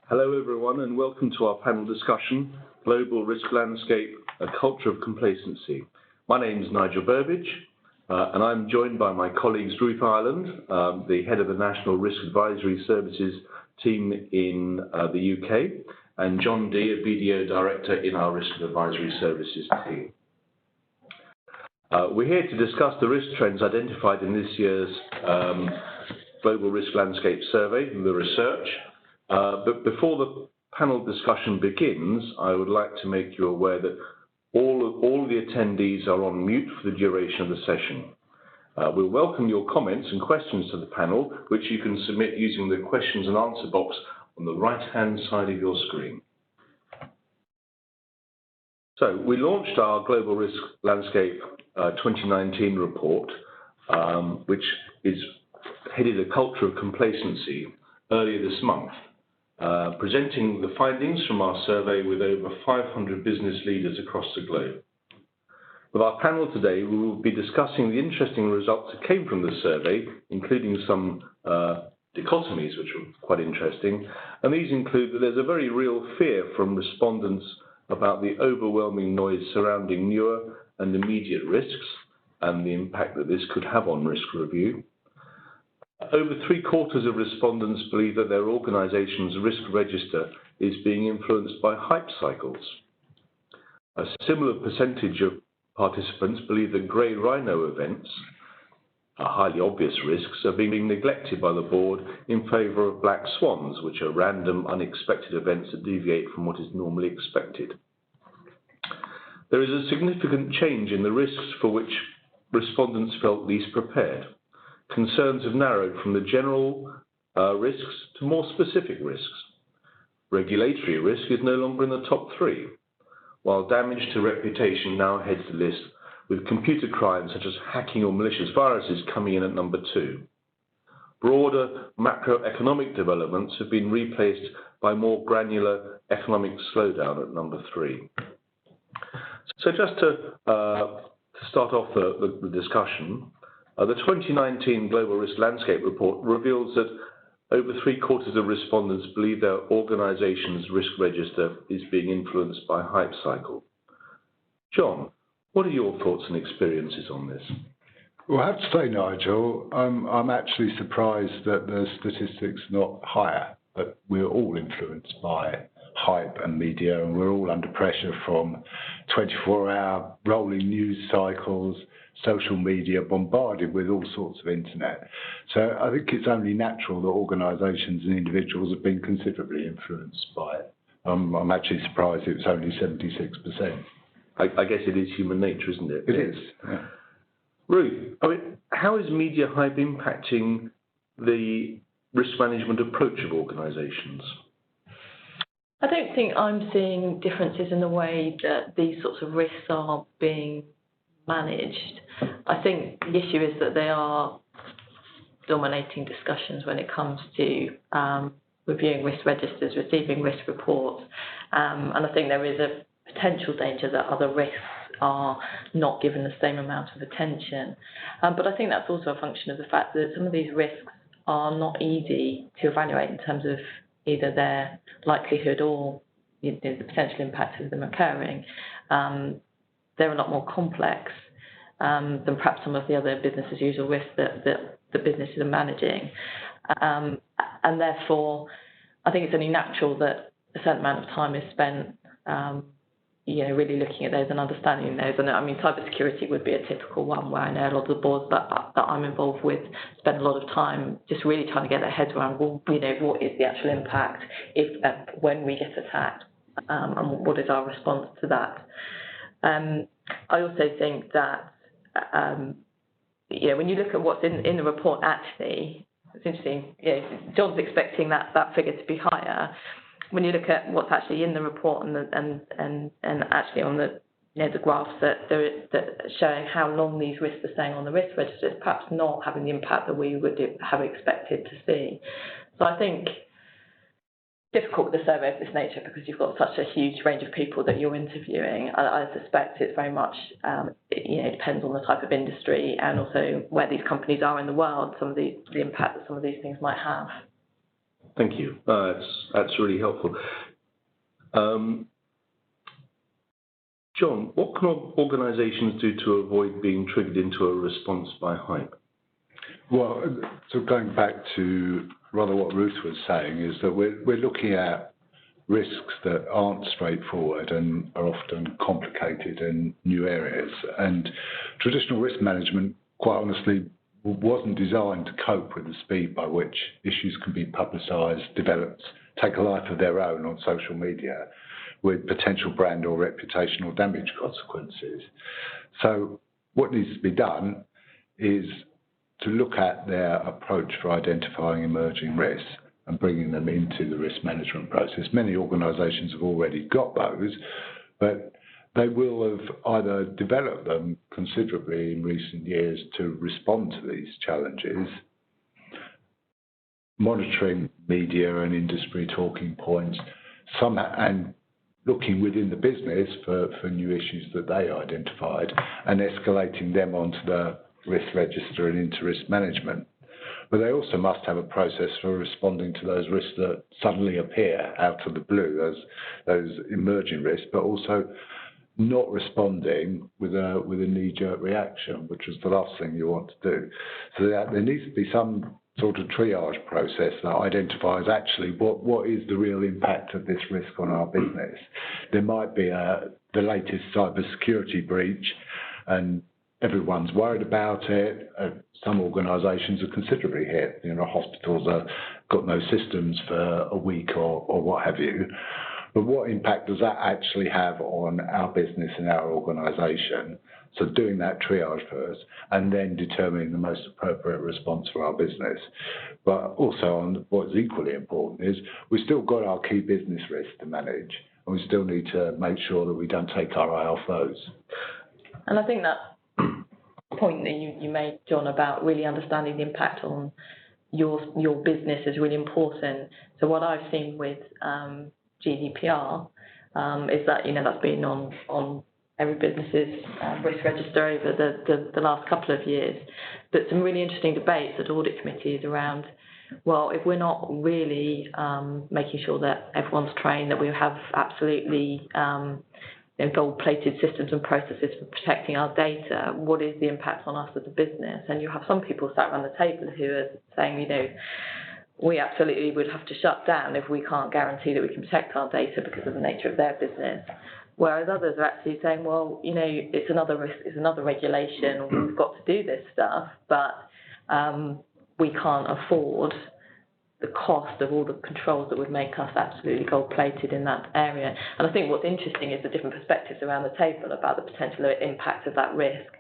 Hello everyone and welcome to our panel discussion, Global Risk Landscape, a Culture of Complacency. My name is Nigel Burbidge and I'm joined by my colleagues Ruth Ireland, the head of the National Risk Advisory Services team in the UK, and John Dee, a BDO Director in our Risk Advisory Services team. We're here to discuss the risk trends identified in this year's Global Risk Landscape Survey, the research. But before the panel discussion begins, I would like to make you aware that all the attendees are on mute for the duration of the session. We'll welcome your comments and questions to the panel, which you can submit using the questions and answer box on the right-hand side of your screen. So we launched our Global Risk Landscape 2019 report, which is headed A Culture of Complacency, earlier this month. Presenting the findings from our survey with over 500 business leaders across the globe. With our panel today, we will be discussing the interesting results that came from the survey, including some dichotomies, which were quite interesting. And these include that there's a very real fear from respondents about the overwhelming noise surrounding newer and immediate risks and the impact that this could have on risk review. Over 3/4 of respondents believe that their organisation's risk register is being influenced by hype cycles. A similar percentage of participants believe that grey rhino events, highly obvious risks, are being neglected by the board in favour of black swans, which are random, unexpected events that deviate from what is normally expected. There is a significant change in the risks for which respondents felt least prepared. Concerns have narrowed from the general risks to more specific risks. Regulatory risk is no longer in the top 3, while damage to reputation now heads the list, with computer crimes such as hacking or malicious viruses coming in at number 2. Broader macroeconomic developments have been replaced by more granular economic slowdown at number 3. So just to start off the discussion, the 2019 Global Risk Landscape Report reveals that over 3/4 of respondents believe their organisation's risk register is being influenced by hype cycle. John, what are your thoughts and experiences on this? Well, I have to say, Nigel, I'm actually surprised that the statistics are not higher, but we're all influenced by hype and media, and we're all under pressure from 24-hour rolling news cycles, social media, bombarded with all sorts of internet. So I think it's only natural that organisations and individuals have been considerably influenced by it. I'm actually surprised it was only 76%. I guess it is human nature, isn't it? It is. Yeah. Ruth, I mean, how is media hype impacting the risk management approach of organisations? I don't think I'm seeing differences in the way that these sorts of risks are being managed. I think the issue is that they are dominating discussions when it comes to reviewing risk registers, receiving risk reports, and I think there is a potential danger that other risks are not given the same amount of attention. But I think that's also a function of the fact that some of these risks are not easy to evaluate in terms of either their likelihood or the potential impact of them occurring. They're a lot more complex than perhaps some of the other business as usual risks that the businesses are managing. And therefore, I think it's only natural that a certain amount of time is spent really looking at those and understanding those. And I mean, cybersecurity would be a typical one where I know a lot of the boards that I'm involved with spend a lot of time just really trying to get their heads around, well, what is the actual impact when we get attacked, and what is our response to that. I also think that when you look at what's in the report, actually, it's interesting. John's expecting that figure to be higher. When you look at what's actually in the report and actually on the graphs that showing how long these risks are staying on the risk register, it's perhaps not having the impact that we would have expected to see. So I think difficult with a survey of this nature because you've got such a huge range of people that you're interviewing. I suspect it's very much it depends on the type of industry and also where these companies are in the world, some of the impact that some of these things might have. Thank you. That's really helpful. John, what can organisations do to avoid being triggered into a response by hype? Well, so going back to rather what Ruth was saying is that we're looking at risks that aren't straightforward and are often complicated in new areas. And traditional risk management, quite honestly, wasn't designed to cope with the speed by which issues can be publicised, developed, take a life of their own on social media, with potential brand or reputational damage consequences. So what needs to be done is to look at their approach for identifying emerging risks and bringing them into the risk management process. Many organisations have already got those, but they will have either developed them considerably in recent years to respond to these challenges, monitoring media and industry talking points, and looking within the business for new issues that they identified and escalating them onto the risk register and into risk management. But they also must have a process for responding to those risks that suddenly appear out of the blue, those emerging risks, but also not responding with a knee-jerk reaction, which is the last thing you want to do. So there needs to be some sort of triage process that identifies actually what is the real impact of this risk on our business. There might be the latest cybersecurity breach, and everyone's worried about it. Some organisations are considerably hit. Hospitals have got no systems for a week or what have you. But what impact does that actually have on our business and our organisation? So doing that triage first and then determining the most appropriate response for our business. But also on what's equally important is we've still got our key business risks to manage, and we still need to make sure that we don't take our eye off those. And I think that point that you made, John, about really understanding the impact on your business is really important. So what I've seen with GDPR is that that's been on every business's risk register over the last couple of years. But some really interesting debates at audit committees around, well, if we're not really making sure that everyone's trained, that we have absolutely gold-plated systems and processes for protecting our data, what is the impact on us as a business? And you have some people sat around the table who are saying, we absolutely would have to shut down if we can't guarantee that we can protect our data because of the nature of their business. Whereas others are actually saying, well, it's another risk, it's another regulation, we've got to do this stuff, but we can't afford the cost of all the controls that would make us absolutely gold-plated in that area. And I think what's interesting is the different perspectives around the table about the potential impact of that risk.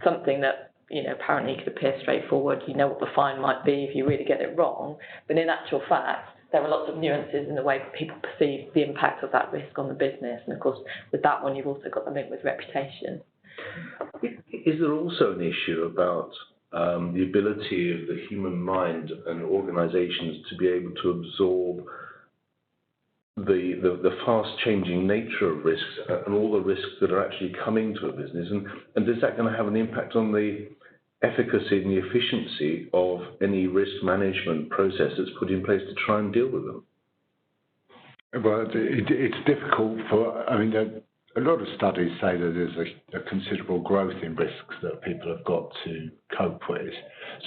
Something that apparently could appear straightforward, what the fine might be if you really get it wrong, but in actual fact, there are lots of nuances in the way people perceive the impact of that risk on the business. And of course, with that one, you've also got the link with reputation. Is there also an issue about the ability of the human mind and organisations to be able to absorb the fast-changing nature of risks and all the risks that are actually coming to a business? And is that going to have an impact on the efficacy and the efficiency of any risk management process that's put in place to try and deal with them? Well, it's difficult a lot of studies say that there's a considerable growth in risks that people have got to cope with.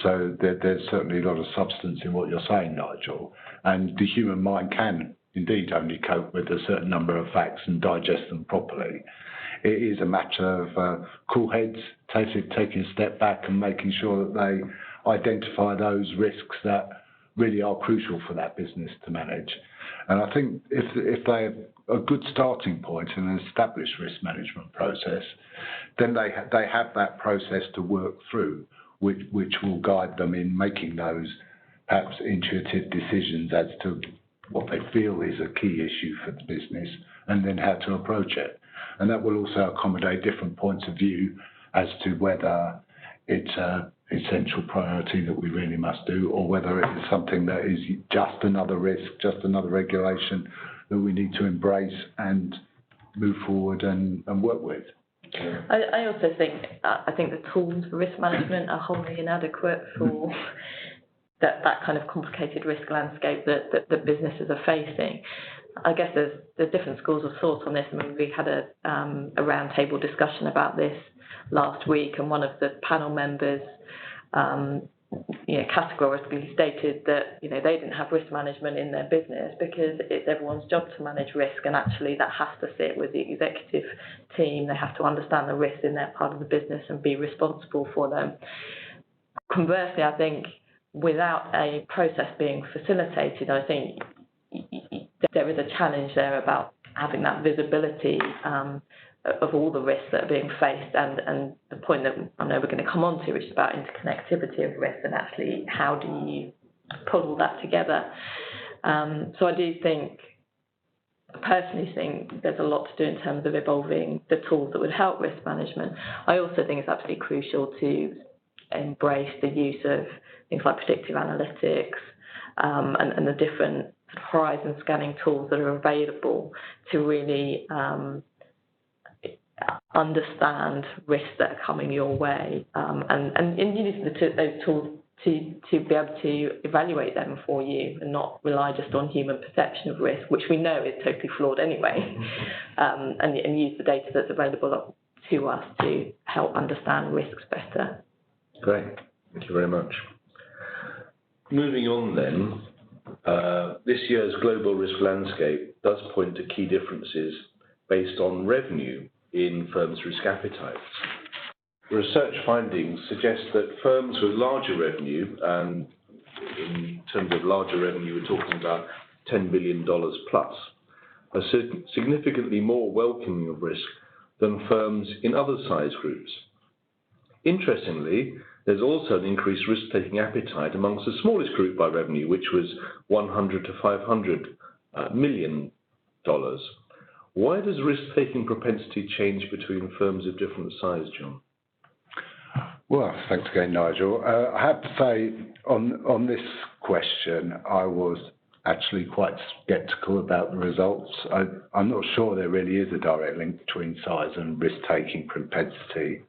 So there's certainly a lot of substance in what you're saying, Nigel. And the human mind can indeed only cope with a certain number of facts and digest them properly. It is a matter of cool heads, taking a step back and making sure that they identify those risks that really are crucial for that business to manage. And I think if they have a good starting point in an established risk management process, then they have that process to work through, which will guide them in making those perhaps intuitive decisions as to what they feel is a key issue for the business and then how to approach it. And that will also accommodate different points of view as to whether it's an essential priority that we really must do, or whether it is something that is just another risk, just another regulation that we need to embrace and move forward and work with. I also think the tools for risk management are wholly inadequate for that kind of complicated risk landscape that businesses are facing. I guess there's different schools of thought on this. I mean, we had a roundtable discussion about this last week, and one of the panel members, categorically stated that they didn't have risk management in their business because it's everyone's job to manage risk, and actually that has to sit with the executive team. They have to understand the risks in their part of the business and be responsible for them. Conversely, I think without a process being facilitated, I think there is a challenge there about having that visibility of all the risks that are being faced, and the point that I know we're going to come on to is about interconnectivity of risk, and actually how do you pull all that together. So I do personally think there's a lot to do in terms of evolving the tools that would help risk management. I also think it's absolutely crucial to embrace the use of things like predictive analytics and the different horizon scanning tools that are available to really understand risks that are coming your way, and using those tools to be able to evaluate them for you and not rely just on human perception of risk, which we know is totally flawed anyway, and use the data that's available to us to help understand risks better. Great, thank you very much. Moving on then, this year's global risk landscape does point to key differences based on revenue in firms' risk appetites. Research findings suggest that firms with larger revenue, and in terms of larger revenue we're talking about $10 billion plus, are significantly more welcoming of risk than firms in other size groups. Interestingly, there's also an increased risk-taking appetite amongst the smallest group by revenue, which was $100 to $500 million. Why does risk-taking propensity change between firms of different size, John? Well, thanks again, Nigel. I have to say, on this question, I was actually quite sceptical about the results. I'm not sure there really is a direct link between size and risk-taking propensity.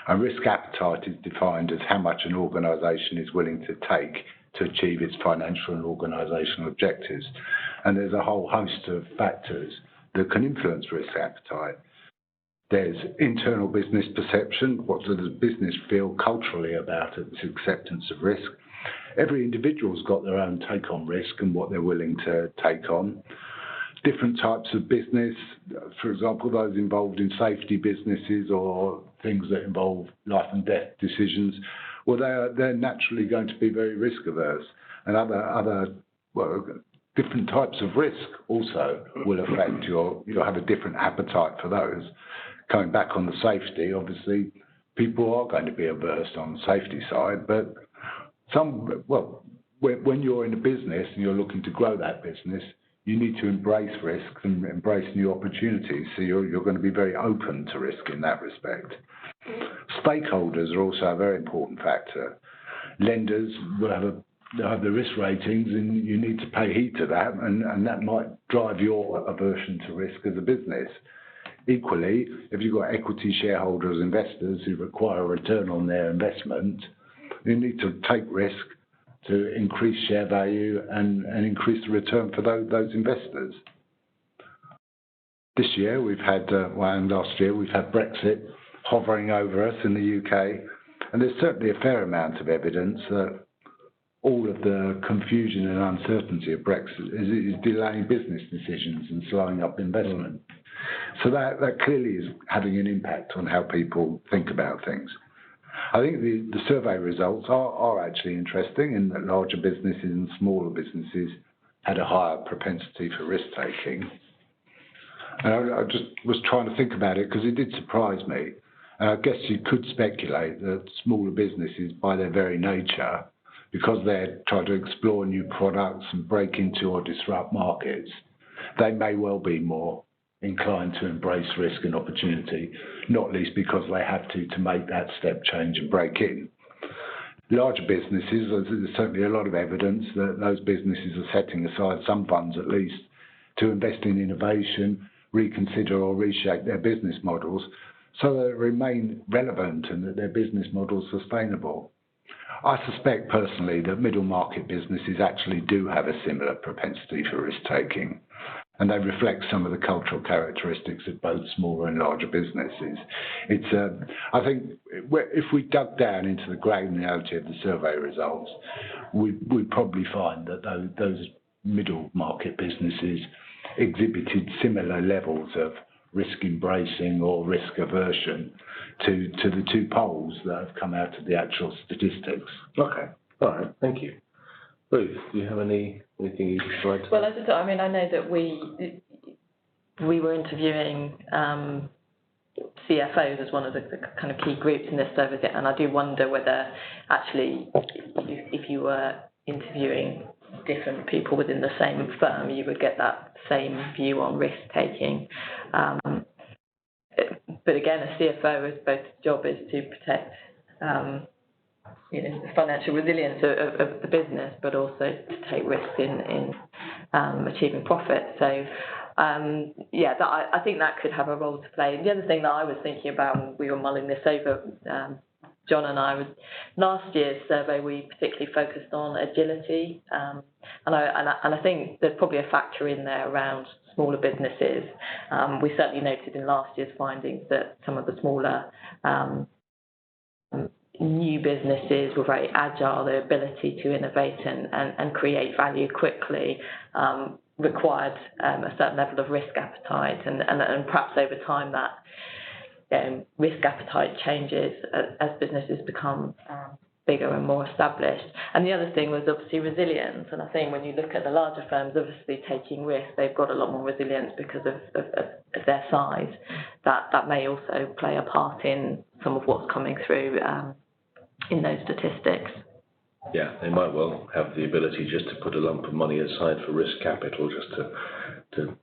And risk appetite is defined as how much an organisation is willing to take to achieve its financial and organisational objectives. And there's a whole host of factors that can influence risk appetite. There's internal business perception. What does the business feel culturally about its acceptance of risk? Every individual's got their own take on risk and what they're willing to take on. Different types of business, for example, those involved in safety businesses or things that involve life and death decisions, well, they're naturally going to be very risk averse. And other different types of risk also will affect you'll have a different appetite for those. Coming back on the safety, obviously, people are going to be averse on the safety side, but when you're in a business and you're looking to grow that business, you need to embrace risks and embrace new opportunities. So you're going to be very open to risk in that respect. Stakeholders are also a very important factor. Lenders will have the risk ratings, and you need to pay heed to that, and that might drive your aversion to risk as a business. Equally, if you've got equity shareholders, investors who require a return on their investment, you need to take risk to increase share value and increase the return for those investors. This year we've had, and last year we've had Brexit hovering over us in the UK, and there's certainly a fair amount of evidence that all of the confusion and uncertainty of Brexit is delaying business decisions and slowing up investment. So that clearly is having an impact on how people think about things. I think the survey results are actually interesting in that larger businesses and smaller businesses had a higher propensity for risk-taking. And I just was trying to think about it because it did surprise me. And I guess you could speculate that smaller businesses, by their very nature, because they're trying to explore new products and break into or disrupt markets, they may well be more inclined to embrace risk and opportunity, not least because they have to make that step change and break in. Larger businesses, there's certainly a lot of evidence that those businesses are setting aside some funds at least to invest in innovation, reconsider or reshape their business models so that they remain relevant and that their business model is sustainable. I suspect personally that middle market businesses actually do have a similar propensity for risk taking, and they reflect some of the cultural characteristics of both smaller and larger businesses. I think if we dug down into the granularity of the survey results, we'd probably find that those middle market businesses exhibited similar levels of risk embracing or risk aversion to the two polls that have come out of the actual statistics. Okay, all right, thank you. Ruth, do you have anything you'd like to? Well, I mean, I know that we were interviewing CFOs as one of the kind of key groups in this survey, and I do wonder whether actually, if you were interviewing different people within the same firm, you would get that same view on risk taking. But again, a CFO, is both job is to protect the financial resilience of the business, but also to take risks in achieving profit. So I think that could have a role to play. The other thing that I was thinking about when we were mulling this over, John and I, was last year's survey we particularly focused on agility, and I think there's probably a factor in there around smaller businesses. We certainly noted in last year's findings that some of the smaller new businesses were very agile. Their ability to innovate and create value quickly required a certain level of risk appetite, and perhaps over time that risk appetite changes as businesses become bigger and more established. And the other thing was obviously resilience, and I think when you look at the larger firms obviously taking risks, they've got a lot more resilience because of their size. That may also play a part in some of what's coming through in those statistics. Yeah, they might well have the ability just to put a lump of money aside for risk capital, just to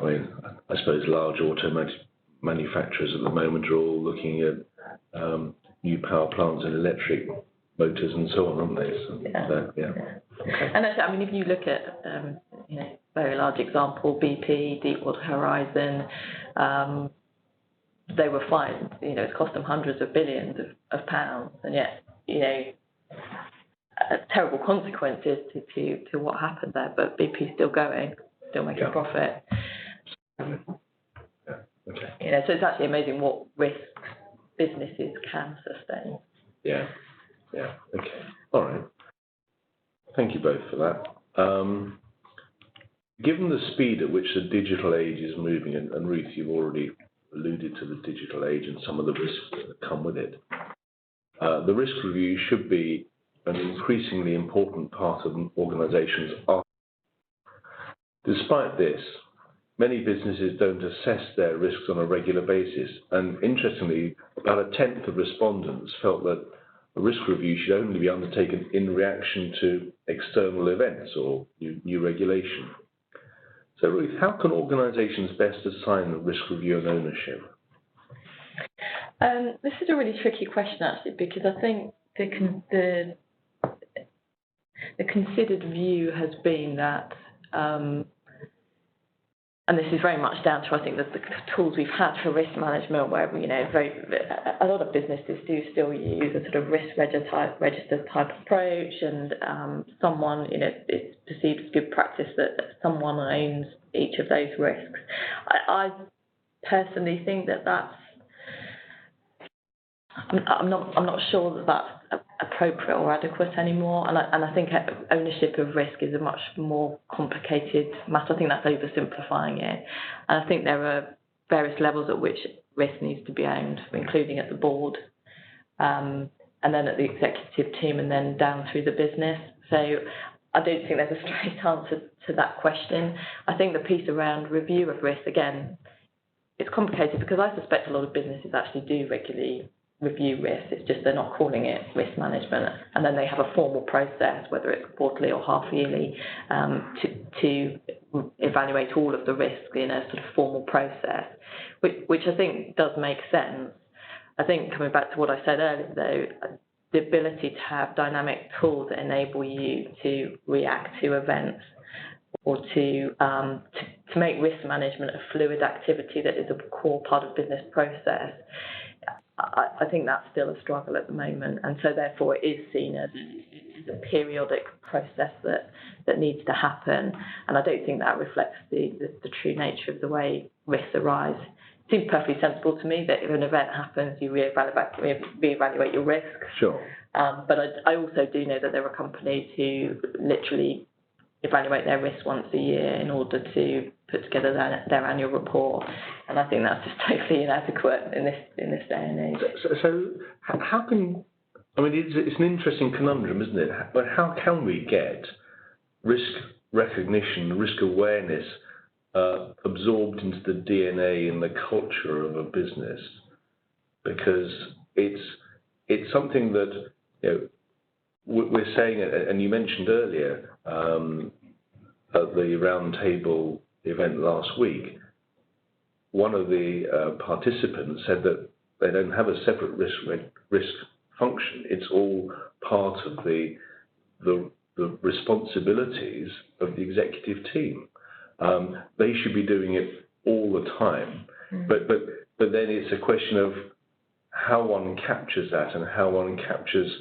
I mean, I suppose large automotive manufacturers at the moment are all looking at new power plants and electric motors and so on, aren't they? So, yeah. And actually, I mean, if you look at very large example, BP, Deepwater Horizon, they were fined. It's cost them hundreds of billions of pounds, and yet terrible consequences to what happened there. But BP's still going, still making profit. Okay. So it's actually amazing what risks businesses can sustain. Yeah. Okay. All right. Thank you both for that. Given the speed at which the digital age is moving, and Ruth, you've already alluded to the digital age and some of the risks that come with it, the risk review should be an increasingly important part of an organisation's art. Despite this, many businesses don't assess their risks on a regular basis, and interestingly, about a tenth of respondents felt that a risk review should only be undertaken in reaction to external events or new regulation. So, Ruth, how can organisations best assign the risk review and ownership? This is a really tricky question, actually, because I think the considered view has been that, and this is very much down to, I think, the tools we've had for risk management, where a lot of businesses do still use a sort of risk register type approach, and it's perceived as good practice that someone owns each of those risks. I personally think that's. I'm not sure that that's appropriate or adequate anymore, and I think ownership of risk is a much more complicated matter. I think that's oversimplifying it, and I think there are various levels at which risk needs to be owned, including at the board, and then at the executive team, and then down through the business. So I don't think there's a straight answer to that question. I think the piece around review of risk, again, it's complicated because I suspect a lot of businesses actually do regularly review risk. It's just they're not calling it risk management, and then they have a formal process, whether it's quarterly or half yearly, to evaluate all of the risk in a sort of formal process, which I think does make sense. I think, coming back to what I said earlier, though, the ability to have dynamic tools that enable you to react to events or to make risk management a fluid activity that is a core part of business process, I think that's still a struggle at the moment, and so therefore it is seen as a periodic process that needs to happen, and I don't think that reflects the true nature of the way risks arise. It seems perfectly sensible to me that if an event happens, you reevaluate your risk. Sure. But I also do know that there are companies who literally evaluate their risk once a year in order to put together their annual report, and I think that's just totally inadequate in this day and age. So how can, I mean, it's an interesting conundrum, isn't it? But how can we get risk recognition, risk awareness absorbed into the DNA and the culture of a business? Because it's something that, you know, we're saying, and you mentioned earlier at the roundtable event last week, one of the participants said that they don't have a separate risk function. It's all part of the responsibilities of the executive team. They should be doing it all the time. But then it's a question of how one captures that and how one captures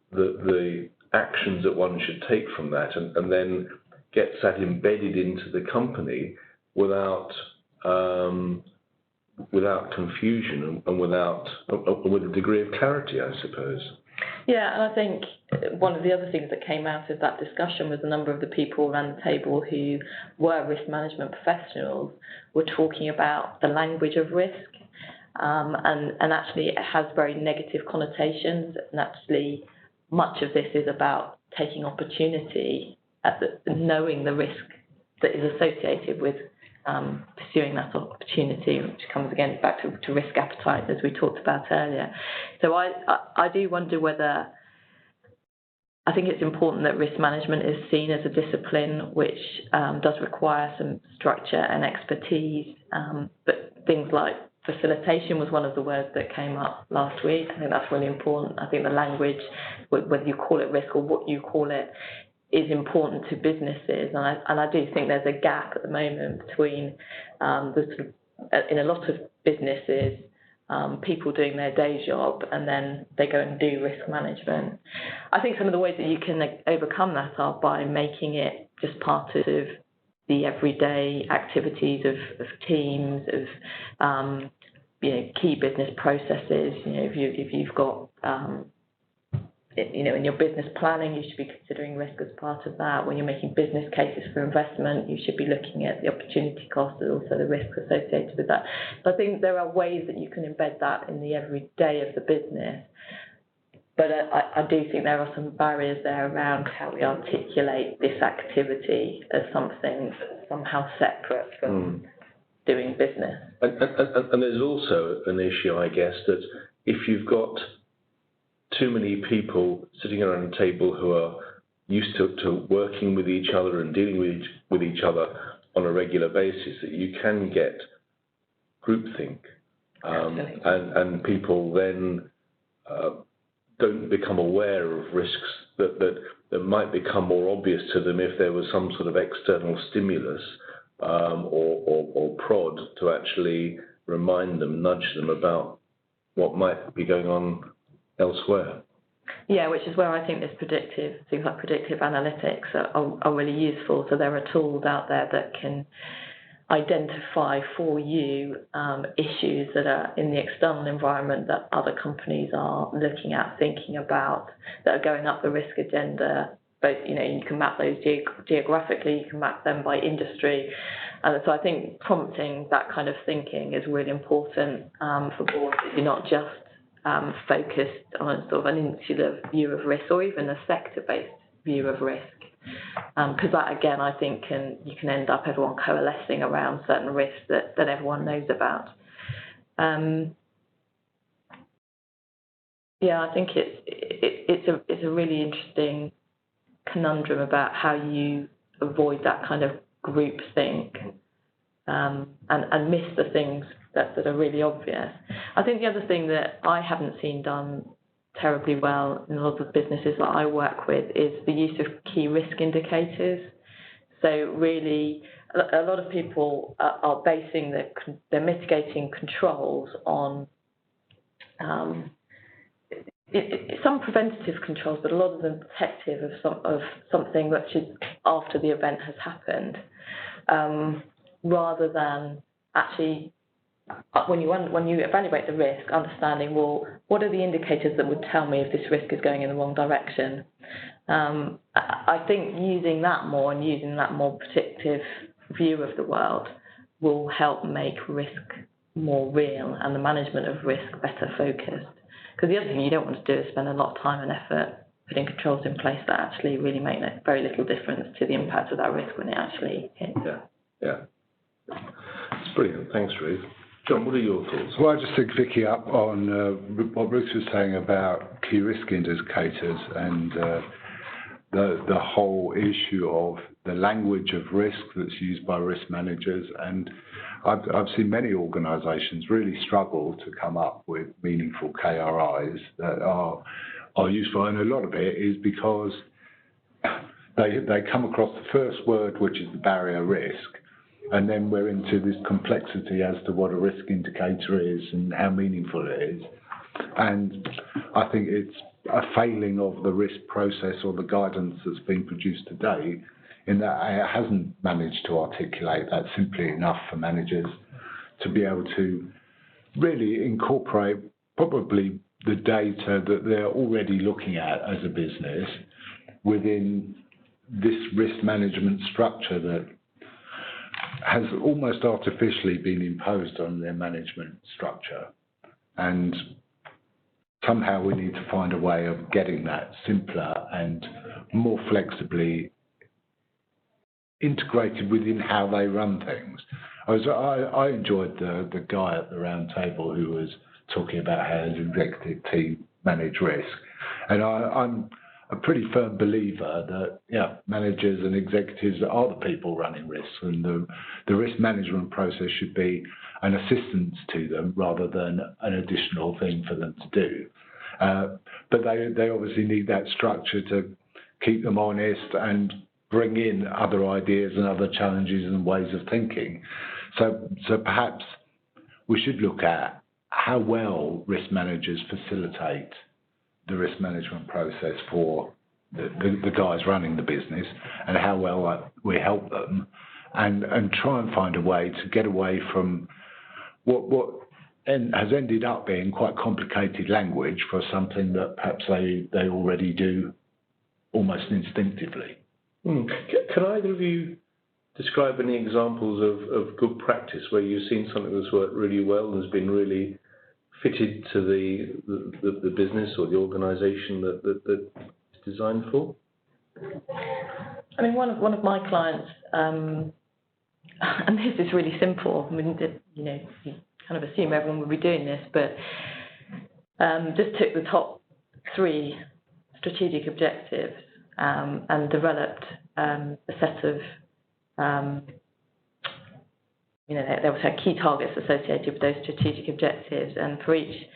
the actions that one should take from that, and then gets that embedded into the company without confusion and with a degree of clarity, I suppose. Yeah, and I think one of the other things that came out of that discussion was a number of the people around the table who were risk management professionals were talking about the language of risk, and actually it has very negative connotations, and actually much of this is about taking opportunity, knowing the risk that is associated with pursuing that opportunity, which comes again back to risk appetite, as we talked about earlier. So I do wonder whether, I think it's important that risk management is seen as a discipline which does require some structure and expertise, but things like facilitation was one of the words that came up last week. I think that's really important. I think the language, whether you call it risk or what you call it, is important to businesses, and I do think there's a gap at the moment between in a lot of businesses, people doing their day job and then they go and do risk management. I think some of the ways that you can overcome that are by making it just part of the everyday activities of teams, of key business processes. If you've got in your business planning, you should be considering risk as part of that. When you're making business cases for investment, you should be looking at the opportunity cost and also the risk associated with that. So I think there are ways that you can embed that in the everyday of the business. But I do think there are some barriers there around how we articulate this activity as something somehow separate from doing business. And there's also an issue, I guess, that if you've got too many people sitting around a table who are used to working with each other and dealing with each other on a regular basis, that you can get groupthink, and people then don't become aware of risks that might become more obvious to them if there was some sort of external stimulus or prod to actually remind them, nudge them about what might be going on elsewhere. Yeah, which is where I think things like predictive analytics are really useful. So there are tools out there that can identify for you issues that are in the external environment that other companies are looking at, thinking about, that are going up the risk agenda. But you can map those geographically, you can map them by industry. And so I think prompting that kind of thinking is really important for boards. You're not just focused on sort of an insular view of risk or even a sector-based view of risk. Because that, again, I think you can end up everyone coalescing around certain risks that everyone knows about. I think it's a really interesting conundrum about how you avoid that kind of groupthink and miss the things that are really obvious. I think the other thing that I haven't seen done terribly well in a lot of businesses that I work with is the use of key risk indicators. So really, a lot of people are basing their mitigating controls on some preventative controls, but a lot of them protective of something which is after the event has happened, rather than actually when you evaluate the risk, understanding, well, what are the indicators that would tell me if this risk is going in the wrong direction? I think using that more and using that more predictive view of the world will help make risk more real and the management of risk better focused. Because the other thing you don't want to do is spend a lot of time and effort putting controls in place that actually really make very little difference to the impact of that risk when it actually hits. Yeah. It's brilliant. Thanks, Ruth. John, what are your thoughts? Well, I just think picking up on what Ruth was saying about key risk indicators and the whole issue of the language of risk that's used by risk managers. And I've seen many organisations really struggle to come up with meaningful KRIs that are useful. And a lot of it is because they come across the first word, which is the barrier risk. And then we're into this complexity as to what a risk indicator is and how meaningful it is. And I think it's a failing of the risk process or the guidance that's been produced today in that it hasn't managed to articulate that simply enough for managers to be able to really incorporate probably the data that they're already looking at as a business within this risk management structure that has almost artificially been imposed on their management structure. And somehow we need to find a way of getting that simpler and more flexibly integrated within how they run things. I enjoyed the guy at the round table who was talking about how his executive team manage risk. And I'm a pretty firm believer that managers and executives are the people running risks, and the risk management process should be an assistance to them rather than an additional thing for them to do. But they obviously need that structure to keep them honest and bring in other ideas and other challenges and ways of thinking. So perhaps we should look at how well risk managers facilitate the risk management process for the guys running the business and how well we help them and try and find a way to get away from what has ended up being quite complicated language for something that perhaps they already do almost instinctively. Can either of you describe any examples of good practice where you've seen something that's worked really well and has been really fitted to the business or the organisation that it's designed for? I mean, one of my clients, and this is really simple. I mean, you kind of assume everyone would be doing this, but just took the top 3 strategic objectives and developed a set of they also had key targets associated with those strategic objectives, and for each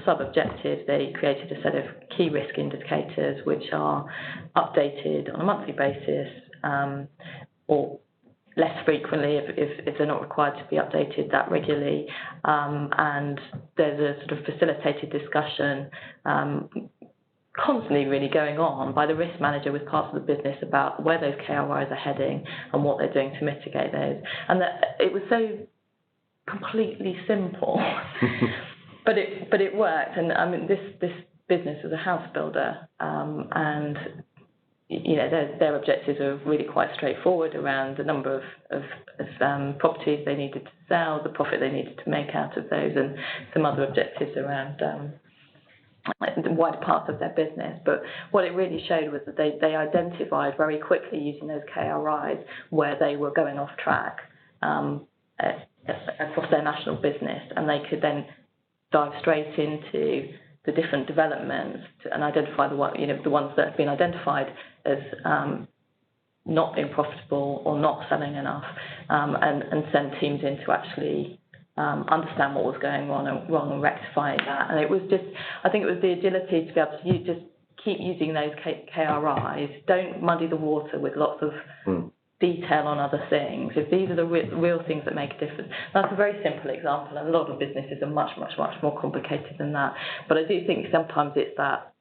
sub-objective, they created a set of key risk indicators which are updated on a monthly basis or less frequently if they're not required to be updated that regularly. And there's a sort of facilitated discussion constantly really going on by the risk manager with parts of the business about where those KRIs are heading and what they're doing to mitigate those. And that it was so completely simple, but it worked. And I mean, this business is a house builder, and their objectives are really quite straightforward around the number of properties they needed to sell, the profit they needed to make out of those, and some other objectives around the wider parts of their business. But what it really showed was that they identified very quickly using those KRIs where they were going off track across their national business, and they could then dive straight into the different developments and identify the ones that have been identified as not being profitable or not selling enough, and send teams in to actually understand what was going on and rectify that. And it was I think it was the agility to be able to just keep using those KRIs. Don't muddy the water with lots of detail on other things, if these are the real things that make a difference. That's a very simple example, and a lot of businesses are much, much, much more complicated than that. But I do think sometimes it's that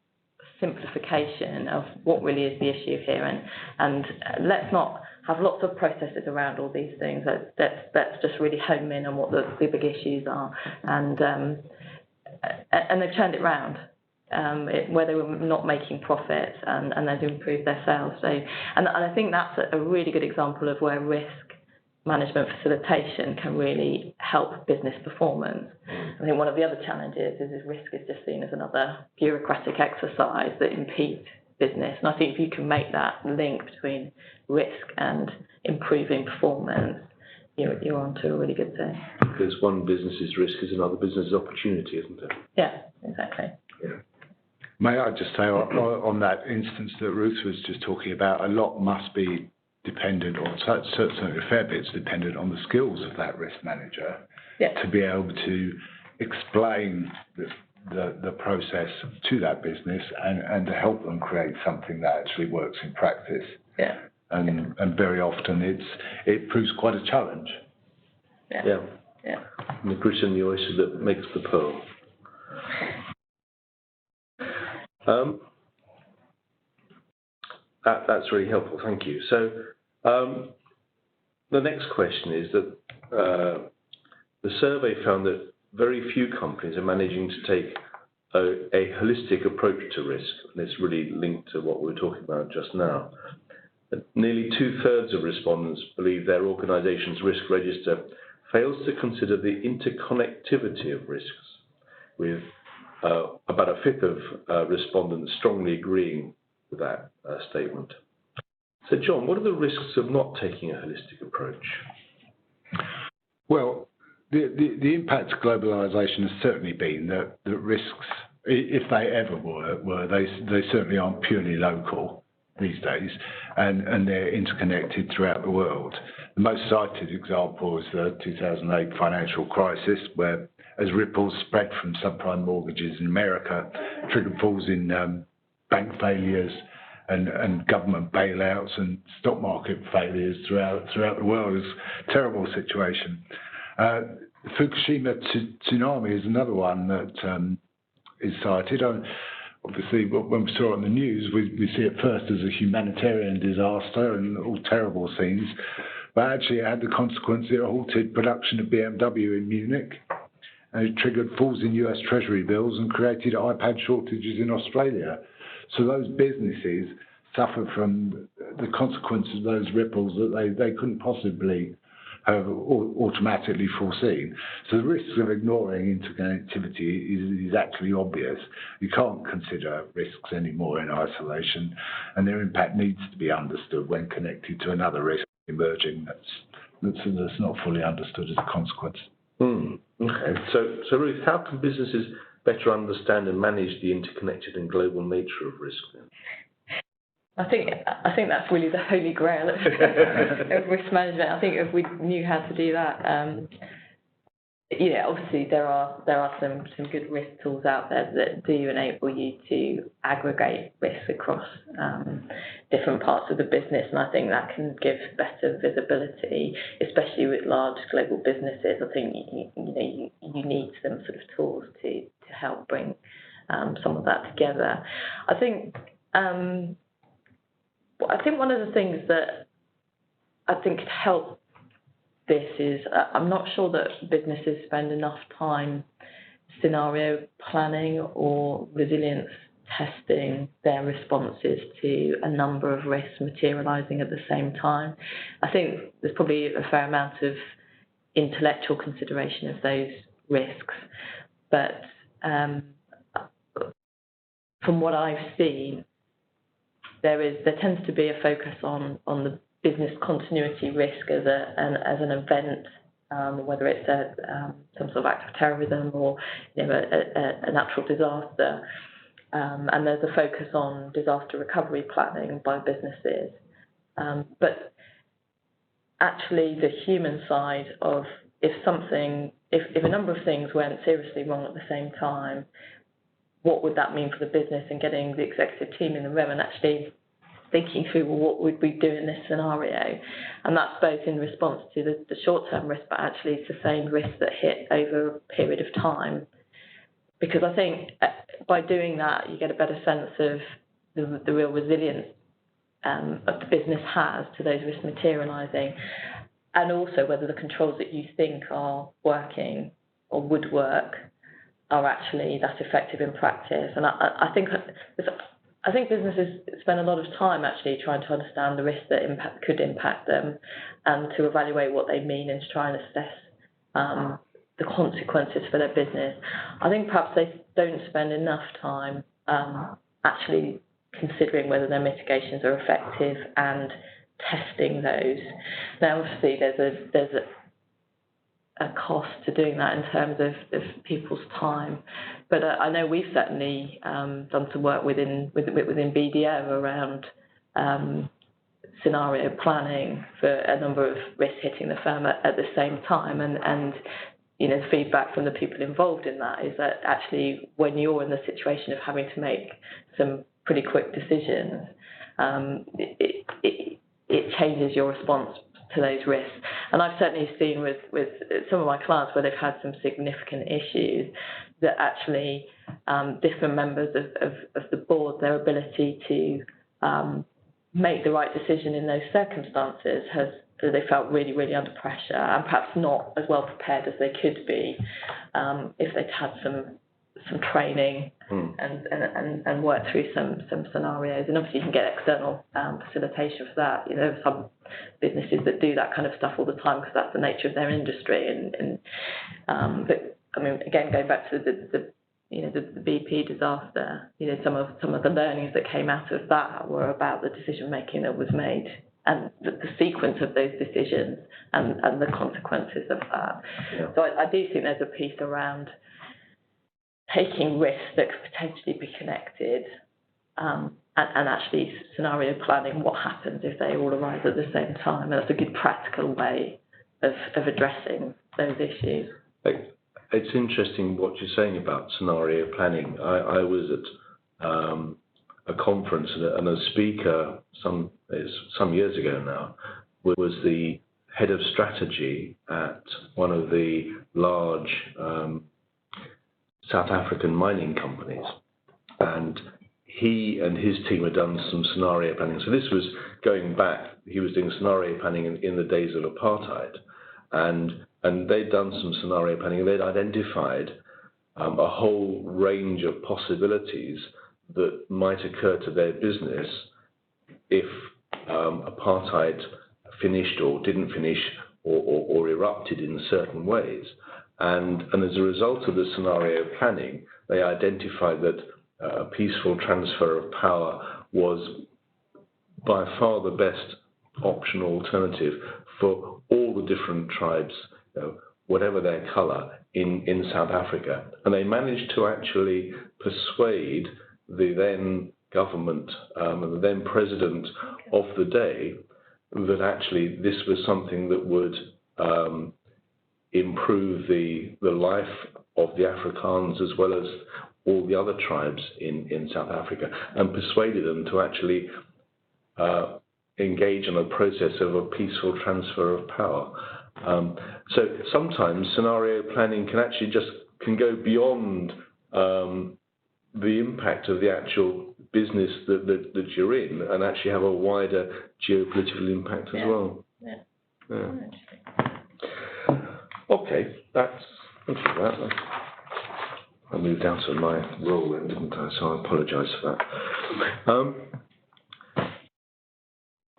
simplification of what really is the issue here, and let's not have lots of processes around all these things. Let's just really home in on what the big issues are, and they've turned it round. Where they were not making profits, and they've improved their sales. So, and I think that's a really good example of where risk management facilitation can really help business performance. I think one of the other challenges is risk is just seen as another bureaucratic exercise that impedes business. And I think if you can make that link between risk and improving performance, you're onto a really good thing. Because one business's risk is another business's opportunity, isn't it? Yeah, exactly. Yeah. May I just say on that instance that Ruth was just talking about, a lot must be dependent, or certainly a fair bit's dependent on the skills of that risk manager to be able to explain the process to that business and to help them create something that actually works in practice. Yeah. And very often it proves quite a challenge. Yeah. And the grit and the oyster that makes the pearl. That's really helpful, thank you. So the next question is that the survey found that very few companies are managing to take a holistic approach to risk, and it's really linked to what we were talking about just now. Nearly 2/3 of respondents believe their organisation's risk register fails to consider the interconnectivity of risks, with about 1/5 of respondents strongly agreeing with that statement. So, John, what are the risks of not taking a holistic approach? Well, the impact of globalisation has certainly been that risks, if they ever were they certainly aren't purely local these days, and they're interconnected throughout the world. The most cited example is the 2008 financial crisis, where as ripples spread from subprime mortgages in America, triggered falls in bank failures and government bailouts and stock market failures throughout the world. It's a terrible situation. Fukushima tsunami is another one that is cited. Obviously, when we saw it on the news, we see it first as a humanitarian disaster and all terrible scenes, but actually it had the consequence that it halted production of BMW in Munich, and it triggered falls in US Treasury bills and created iPad shortages in Australia. So those businesses suffer from the consequences of those ripples that they couldn't possibly have automatically foreseen. So the risks of ignoring interconnectivity is actually obvious. You can't consider risks anymore in isolation, and their impact needs to be understood when connected to another risk emerging that's not fully understood as a consequence. Okay. So Ruth, how can businesses better understand and manage the interconnected and global nature of risk then? I think that's really the holy grail of risk management. I think if we knew how to do that, obviously there are some good risk tools out there that do enable you to aggregate risk across different parts of the business, and I think that can give better visibility, especially with large global businesses. I think you need some sort of tools to help bring some of that together. I think one of the things that I think could help this is I'm not sure that businesses spend enough time scenario planning or resilience testing their responses to a number of risks materialising at the same time. I think there's probably a fair amount of intellectual consideration of those risks, but from what I've seen, there tends to be a focus on the business continuity risk as an event, whether it's some sort of act of terrorism or a natural disaster, and there's a focus on disaster recovery planning by businesses. But actually, the human side of if a number of things went seriously wrong at the same time, what would that mean for the business, and getting the executive team in the room and actually thinking through, well, what would we do in this scenario? And that's both in response to the short-term risk, but actually sustained risk that hit over a period of time. Because I think by doing that, you get a better sense of the real resilience that the business has to those risks materialising, and also whether the controls that you think are working or would work are actually that effective in practice. And I think businesses spend a lot of time actually trying to understand the risks that could impact them, and to evaluate what they mean and to try and assess the consequences for their business. I think perhaps they don't spend enough time actually considering whether their mitigations are effective and testing those. Now, obviously, there's a cost to doing that in terms of people's time, but I know we've certainly done some work within BDO around scenario planning for a number of risks hitting the firm at the same time, and you know, the feedback from the people involved in that is that actually when you're in the situation of having to make some pretty quick decisions, it changes your response to those risks. And I've certainly seen with some of my clients where they've had some significant issues, that actually different members of the board, their ability to make the right decision in those circumstances they felt really, really under pressure, and perhaps not as well prepared as they could be if they'd had some training and worked through some scenarios. And obviously you can get external facilitation for that. You know, there are some businesses that do that kind of stuff all the time because that's the nature of their industry. But I mean, again, going back to the BP disaster, you know, some of the learnings that came out of that were about the decision making that was made, and the sequence of those decisions and the consequences of that. Yeah. So I do think there's a piece around taking risks that could potentially be connected, and actually scenario planning what happens if they all arise at the same time. And that's a good practical way of addressing those issues. It's interesting what you're saying about scenario planning. I was at a conference, and a speaker some years ago now was the head of strategy at one of the large South African mining companies, and he and his team had done some scenario planning. So this was going back, he was doing scenario planning in the days of apartheid, and they'd done some scenario planning, and they'd identified a whole range of possibilities that might occur to their business if apartheid finished or didn't finish or erupted in certain ways. And as a result of the scenario planning, they identified that a peaceful transfer of power was by far the best option alternative for all the different tribes, you know, whatever their colour, in South Africa. And they managed to actually persuade the then government and the then president of the day that actually this was something that would improve the life of the Afrikaans as well as all the other tribes in South Africa, and persuaded them to actually engage in a process of a peaceful transfer of power. So sometimes scenario planning can go beyond the impact of the actual business that you're in, and actually have a wider geopolitical impact as well. Yeah. Okay, thank you for that. I moved out of my role then, didn't I? So I apologise for that.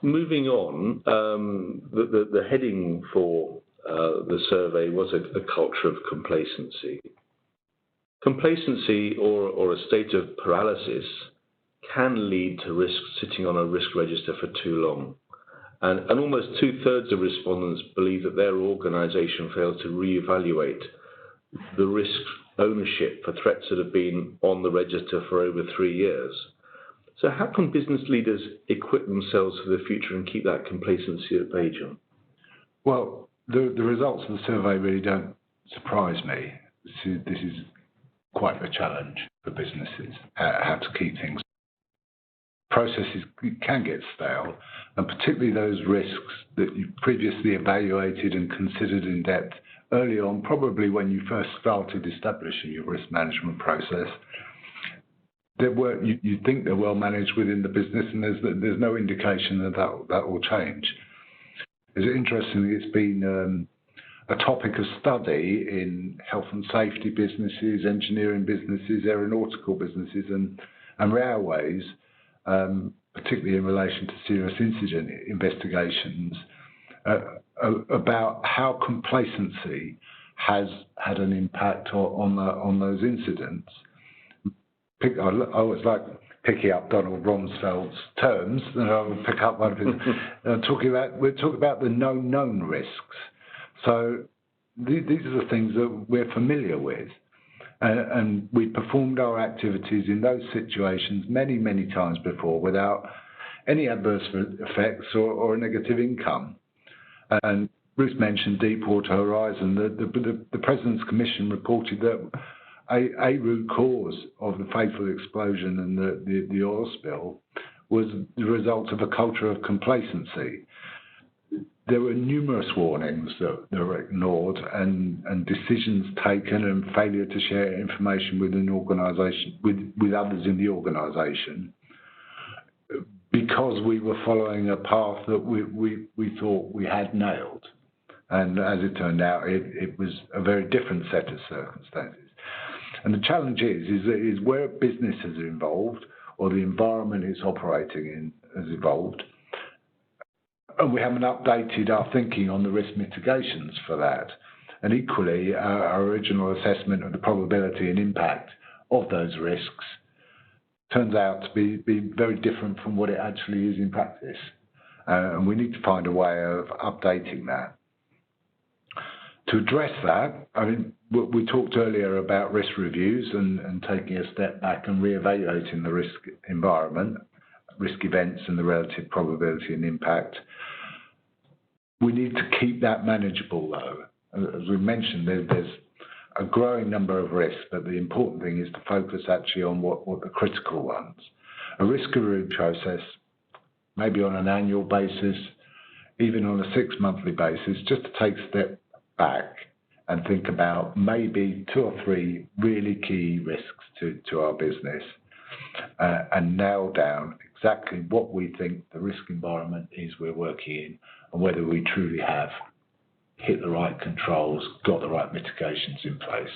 Moving on, the heading for the survey was a culture of complacency. Complacency, or a state of paralysis, can lead to risks sitting on a risk register for too long. And almost 2/3 of respondents believe that their organisation fails to reevaluate the risk ownership for threats that have been on the register for over 3 years. So how can business leaders equip themselves for the future and keep that complacency at bay, John? Well, the results of the survey really don't surprise me. This is quite a challenge for businesses, how to keep things processes can get stale, and particularly those risks that you previously evaluated and considered in depth early on, probably when you first started establishing your risk management process. You think they're well managed within the business, and there's no indication that will change. It's interesting, it's been a topic of study in health and safety businesses, engineering businesses, aeronautical businesses, and railways, particularly in relation to serious incident investigations, about how complacency has had an impact on those incidents. I always like picking up Donald Rumsfeld's terms, and I'll pick up one of his. We're talking about the known risks. So these are the things that we're familiar with, and we performed our activities in those situations many times before without any adverse effects or a negative income. And Bruce mentioned Deepwater Horizon. The President's Commission reported that a root cause of the fatal explosion and the oil spill was the result of a culture of complacency. There were numerous warnings that were ignored and decisions taken and failure to share information with an organisation, with others in the organisation, because we were following a path that we thought we had nailed. And as it turned out, it was a very different set of circumstances. And the challenge is where business is involved or the environment it's operating in has evolved, and we haven't updated our thinking on the risk mitigations for that. And equally, our original assessment of the probability and impact of those risks turns out to be very different from what it actually is in practice. And we need to find a way of updating that. To address that, I mean, we talked earlier about risk reviews and taking a step back and re-evaluating the risk environment, risk events and the relative probability and impact. We need to keep that manageable, though. As we mentioned, there's a growing number of risks, but the important thing is to focus actually on what the critical ones. A risk review process, maybe on an annual basis, even on a 6-monthly basis, just to take a step back and think about maybe 2 or 3 really key risks to our business, and nail down exactly what we think the risk environment is we're working in, and whether we truly have hit the right controls, got the right mitigations in place.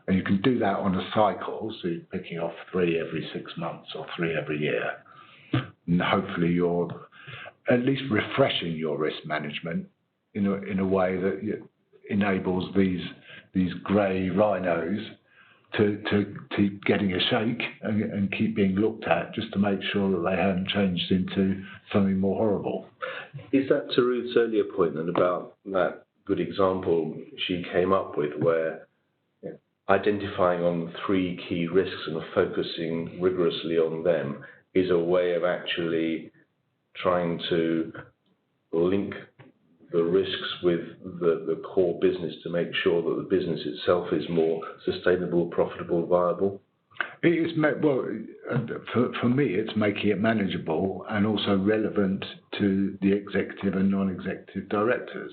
And you can do that on a cycle, so you're picking off 3 every 6 months or 3 every year. And hopefully you're at least refreshing your risk management in a way that enables these grey rhinos to keep getting a shake and keep being looked at, just to make sure that they haven't changed into something more horrible. Is that to Ruth's earlier point then about that good example she came up with, where identifying on 3 key risks and focusing rigorously on them is a way of actually trying to link the risks with the core business to make sure that the business itself is more sustainable, profitable, viable? It is, well, for me, it's making it manageable and also relevant to the executive and non-executive directors.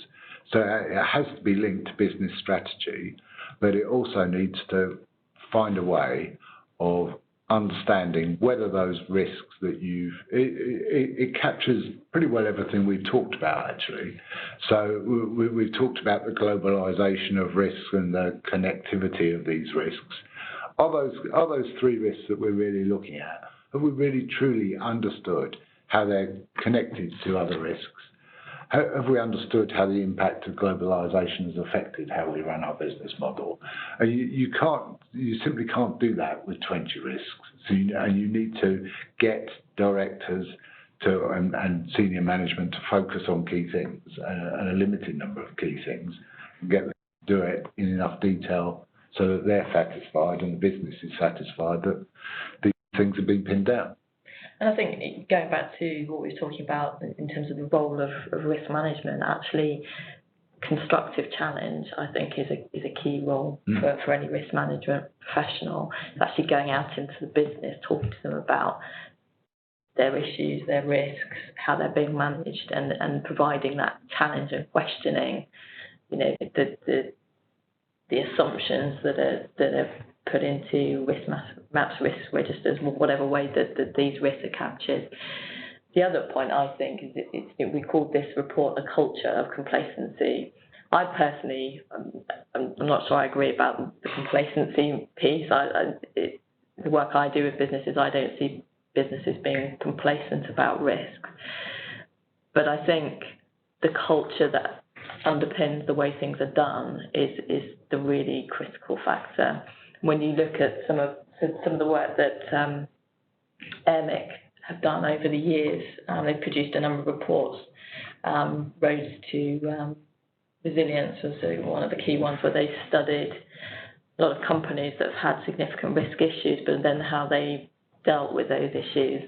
So it has to be linked to business strategy, but it also needs to find a way of understanding whether those risks that it captures pretty well everything we've talked about, actually. So we've talked about the globalization of risks and the connectivity of these risks. Are those 3 risks that we're really looking at? Have we really truly understood how they're connected to other risks? Have we understood how the impact of globalization has affected how we run our business model? And you simply can't do that with 20 risks. So you need to get directors and senior management to focus on key things and a limited number of key things, and get them to do it in enough detail so that they're satisfied and the business is satisfied that these things have been pinned down. And I think, going back to what we were talking about in terms of the role of risk management, actually constructive challenge, I think, is a key role for any risk management professional. It's actually going out into the business, talking to them about their issues, their risks, how they're being managed, and providing that challenge and questioning, the assumptions that are put into risk maps, risk registers, whatever way that these risks are captured. The other point, I think, is we called this report a culture of complacency. I personally, I'm not sure I agree about the complacency piece. The work I do with businesses, I don't see businesses being complacent about risk. But I think the culture that underpins the way things are done is the really critical factor. When you look at some of the work that AIRMIC have done over the years, they've produced a number of reports. Roads to Resilience was one of the key ones, where they studied a lot of companies that have had significant risk issues, but then how they dealt with those issues.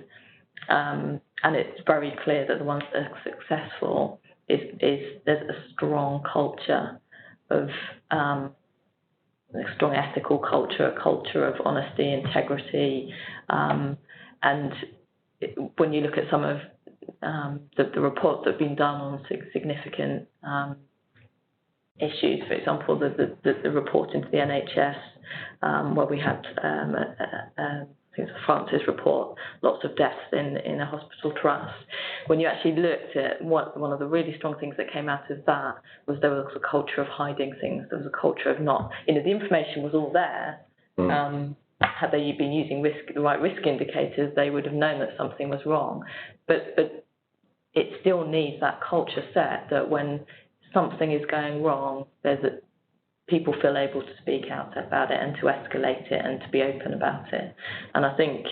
And it's very clear that the ones that are successful is there's a strong culture of a strong ethical culture, a culture of honesty, integrity, and when you look at some of the reports that have been done on significant issues, for example, the report into the NHS, where we had I think it's a Francis report, lots of deaths in a hospital trust. When you actually looked at one of the really strong things that came out of that was there was a culture of hiding things. There was a culture of not, the information was all there. Had they been using the right risk indicators, they would have known that something was wrong. But it still needs that culture set that when something is going wrong, people feel able to speak out about it and to escalate it and to be open about it. And I think,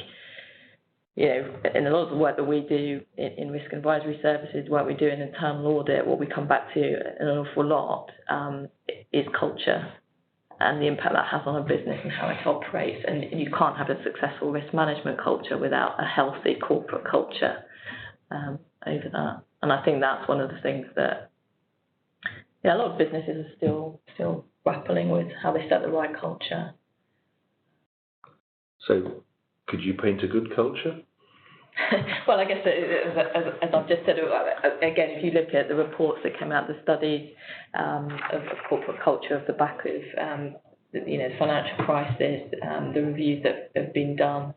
in a lot of the work that we do in risk advisory services, work we do in internal audit, what we come back to an awful lot is culture and the impact that has on a business and how it operates. And you can't have a successful risk management culture without a healthy corporate culture over that. And I think that's one of the things that a lot of businesses are still grappling with, how they set the right culture. So, could you paint a good culture? Well, I guess as I've just said, again, if you look at the reports that came out, the studies of corporate culture of the back of the financial crisis, the reviews that have been done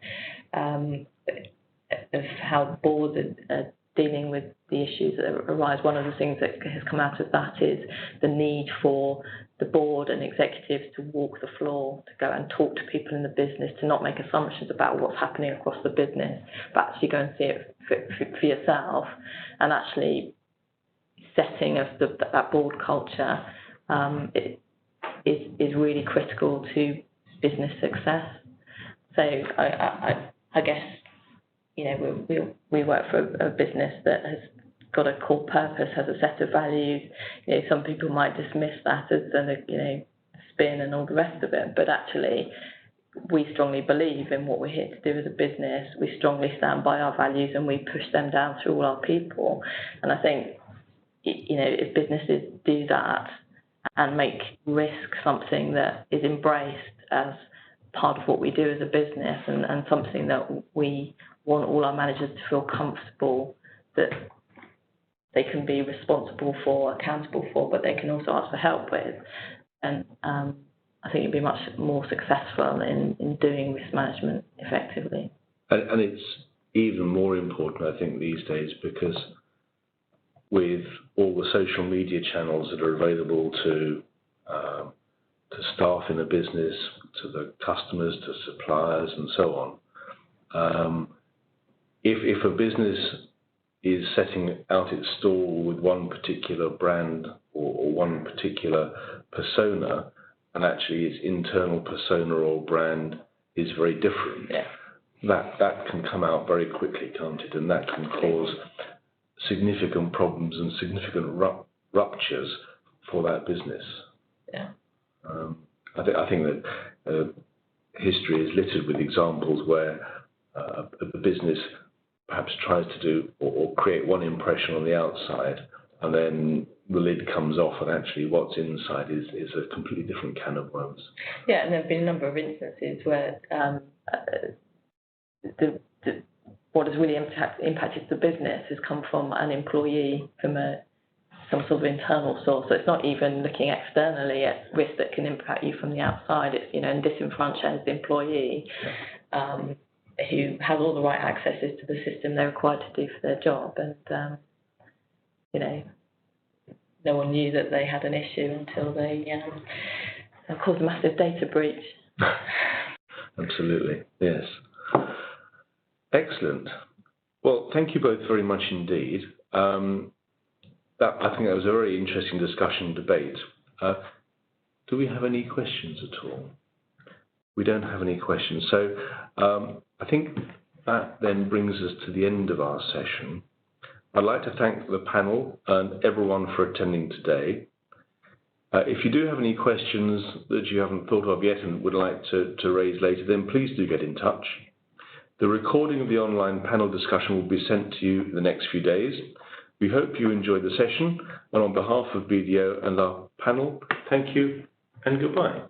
of how boards are dealing with the issues that arise, one of the things that has come out of that is the need for the board and executives to walk the floor, to go and talk to people in the business, to not make assumptions about what's happening across the business, but actually go and see it for yourself. And actually setting of that board culture is really critical to business success. So I guess, we work for a business that has got a core purpose, has a set of values. Some people might dismiss that as a spin and all the rest of it, but actually we strongly believe in what we're here to do as a business. We strongly stand by our values and we push them down through all our people. And I think, if businesses do that and make risk something that is embraced as part of what we do as a business and something that we want all our managers to feel comfortable that they can be responsible for, accountable for, but they can also ask for help with. And I think you'd be much more successful in doing risk management effectively. And it's even more important, I think, these days, because with all the social media channels that are available to staff in a business, to the customers, to suppliers, and so on, if a business is setting out its stall with one particular brand or one particular persona, and actually its internal persona or brand is very different, that can come out very quickly, can't it? And that can cause significant problems and significant ruptures for that business. Yeah. I think that history is littered with examples where a business perhaps tries to do or create one impression on the outside, and then the lid comes off, and actually what's inside is a completely different can of worms. Yeah, and there have been a number of instances where the what has really impacted the business has come from an employee, from some sort of internal source. So it's not even looking externally at risk that can impact you from the outside. It's, a disenfranchised employee who has all the right accesses to the system they're required to do for their job. And, no one knew that they had an issue until they caused a massive data breach. Absolutely, yes. Excellent. Well, thank you both very much indeed. I think that was a very interesting discussion and debate. Do we have any questions at all? We don't have any questions. So I think that then brings us to the end of our session. I'd like to thank the panel and everyone for attending today. If you do have any questions that you haven't thought of yet and would like to raise later, then please do get in touch. The recording of the online panel discussion will be sent to you in the next few days. We hope you enjoyed the session, and on behalf of BDO and our panel, thank you and goodbye.